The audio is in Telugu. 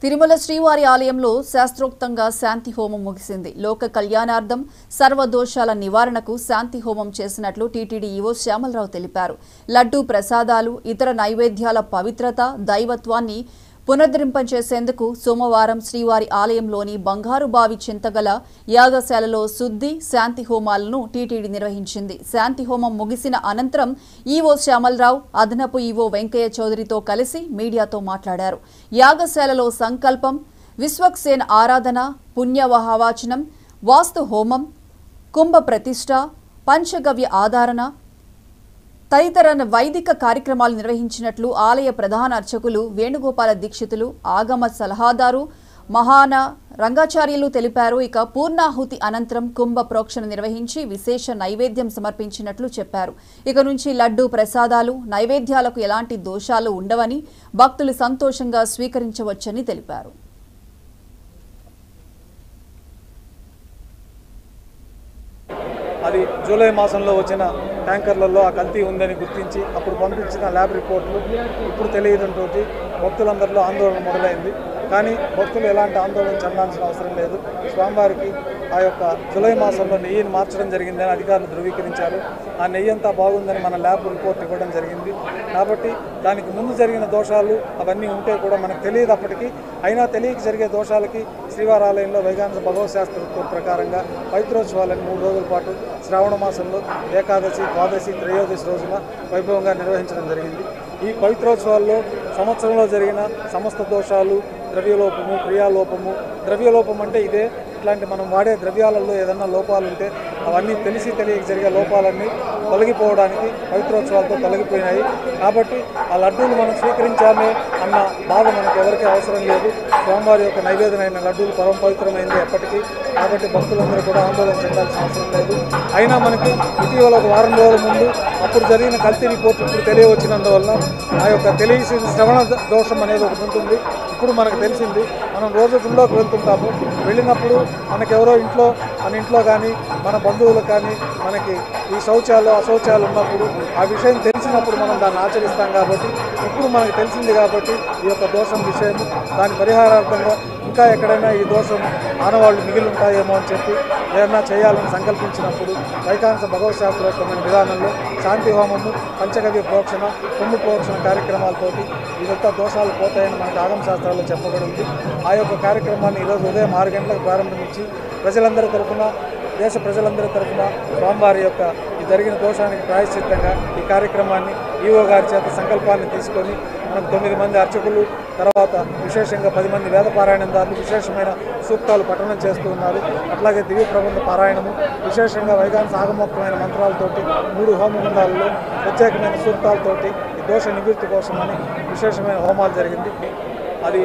తిరుమల శ్రీవారి ఆలయంలో శాస్త్రోక్తంగా శాంతి హోమం ముగిసింది. లోక కళ్యాణార్థం సర్వదోషాల నివారణకు శాంతి హోమం చేసినట్లు టీటీడీ ఈవో శ్యామలరావు తెలిపారు. లడ్డూ ప్రసాదాలు, ఇతర నైవేద్యాల పవిత్రత, దైవత్వాన్ని పునరుద్ధరింపచేసేందుకు సోమవారం శ్రీవారి ఆలయంలోని బంగారు బావి చింతగల యాగశాలలో శుద్ధి, శాంతి హోమాలను టీటీడీ నిర్వహించింది. శాంతి హోమం ముగిసిన అనంతరం ఈవో శ్యామలరావు అదనపు ఈవో వెంకయ్య చౌదరితో కలిసి మీడియాతో మాట్లాడారు. యాగశాలలో సంకల్పం, విశ్వక్సేన ఆరాధన, పుణ్యవహవాచనం, వాస్తు హోమం, కుంభ ప్రతిష్ఠ, పంచగవ్య ఆధారణ తదితర వైదిక కార్యక్రమాలు నిర్వహించినట్లు ఆలయ ప్రధాన అర్చకులు వేణుగోపాల దీక్షితులు, ఆగమ సలహాదారు మహాన రంగాచార్యులు తెలిపారు. ఇక పూర్ణాహుతి అనంతరం కుంభ ప్రోక్షణ నిర్వహించి విశేష నైవేద్యం సమర్పించినట్లు చెప్పారు. ఇక నుంచి లడ్డూ ప్రసాదాలు, నైవేద్యాలకు ఎలాంటి దోషాలు ఉండవని, భక్తులు సంతోషంగా స్వీకరించవచ్చని తెలిపారు. అది జూలై మాసంలో వచ్చిన ట్యాంకర్లలో ఆ కల్తీ ఉందని గుర్తించి అప్పుడు పంపించిన ల్యాబ్ రిపోర్టులు ఇప్పుడు తెలియడంతో భక్తులందరిలో ఆందోళన మొదలైంది. కానీ భక్తులు ఎలాంటి ఆందోళన చెందాల్సిన అవసరం లేదు. స్వామివారికి ఆ యొక్క జూలై మాసంలో నెయ్యిని మార్చడం జరిగిందని అధికారులు ధృవీకరించారు. ఆ నెయ్యి అంతా బాగుందని మన ల్యాబ్ రిపోర్ట్ ఇవ్వడం జరిగింది. కాబట్టి దానికి ముందు జరిగిన దోషాలు అవన్నీ ఉంటే కూడా మనకు తెలియదు. అప్పటికీ అయినా తెలియక జరిగే దోషాలకి శ్రీవారాలయంలో వైగానస భగవత్ శాస్త్ర ప్రకారంగా పవిత్రోత్సవాలను 3 రోజుల పాటు శ్రావణ మాసంలో ఏకాదశి, ద్వాదశి, త్రయోదశి రోజున వైభవంగా నిర్వహించడం జరిగింది. ఈ పవిత్రోత్సవాల్లో సంవత్సరంలో జరిగిన సమస్త దోషాలు, ద్రవ్యలోపము, క్రియాలోపము, ద్రవ్యలోపం అంటే ఇదే. ఇట్లాంటి మనం వాడే ద్రవ్యాలలో ఏదన్నా లోపాలు ఉంటే అవన్నీ తెలిసి తెలియక జరిగే లోపాలన్నీ తొలగిపోవడానికి పవిత్రోత్సవాలతో తొలగిపోయినాయి. కాబట్టి ఆ లడ్డూలు మనం స్వీకరించామే అన్న బాధ మనకు ఎవరికీ అవసరం లేదు. స్వామివారి యొక్క నైవేద్యం అయిన లడ్డూలు పరమ పవిత్రమైంది ఎప్పటికీ. కాబట్టి భక్తులందరూ కూడా ఆందోళన చెందాల్సిన అవసరం లేదు. అయినా మనకి ఇటీవల ఒక వారం రోజుల ముందు అప్పుడు జరిగిన కల్తీ రిపోర్ట్ ఇప్పుడు తెలియవచ్చినందువల్ల ఆ యొక్క తెలియసిన శ్రవణ దోషం అనేది ఒకటి ఉంటుంది. ఇప్పుడు మనకు తెలిసింది. మనం రోజు గుళ్ళోకి వెళ్తుంటాము. వెళ్ళినప్పుడు మనకెవరో మన ఇంట్లో కానీ మన బంధువులు కానీ మనకి ఈ శౌచాలు అశౌచాలు ఉన్నప్పుడు ఆ విషయం తెలిసినప్పుడు మనం దాన్ని ఆచరిస్తాం. కాబట్టి ఇప్పుడు మనకు తెలిసింది కాబట్టి ఈ యొక్క దోషం విషయం దాని పరిహారార్థంగా ఇంకా ఎక్కడైనా ఈ దోషం ఆనవాళ్లు మిగిలి ఉంటాయేమో అని చెప్పి ఏదైనా చేయాలని సంకల్పించినప్పుడు వైకానస భగవత్ శాస్త్రోక్తమైన విధానంలో శాంతి హోమము, పంచగవ్య ప్రోక్షణ, కుంభ ప్రోక్షణ కార్యక్రమాలతోటి ఇదంతా దోషాలు పోతాయని మనకు ఆగమ శాస్త్రాల్లో చెప్పబడింది. ఆ యొక్క కార్యక్రమాన్ని ఈరోజు ఉదయం 6 గంటలకు ప్రారంభించి ప్రజలందరి తరఫున, దేశ ప్రజలందరి తరఫున స్వామివారి యొక్క ఈ జరిగిన దోషానికి ప్రాయశ్చిత్తంగా ఈ కార్యక్రమాన్ని ఈవో గారి చేత సంకల్పాన్ని తీసుకొని మనకు 9 మంది అర్చకులు, తర్వాత విశేషంగా 10 మంది వేద పారాయణదారులు విశేషమైన సూక్తాలు పఠనం చేస్తూ ఉన్నారు. అట్లాగే దివ్య ప్రబంధ పారాయణము, విశేషంగా వైగానస ఆగమోక్తమైన మంత్రాలతోటి 3 హోమగుండాలలో ప్రత్యేకమైన సూక్తాలతోటి ఈ దోష నివృత్తి కోసమని విశేషమైన హోమాలు జరిగింది. అది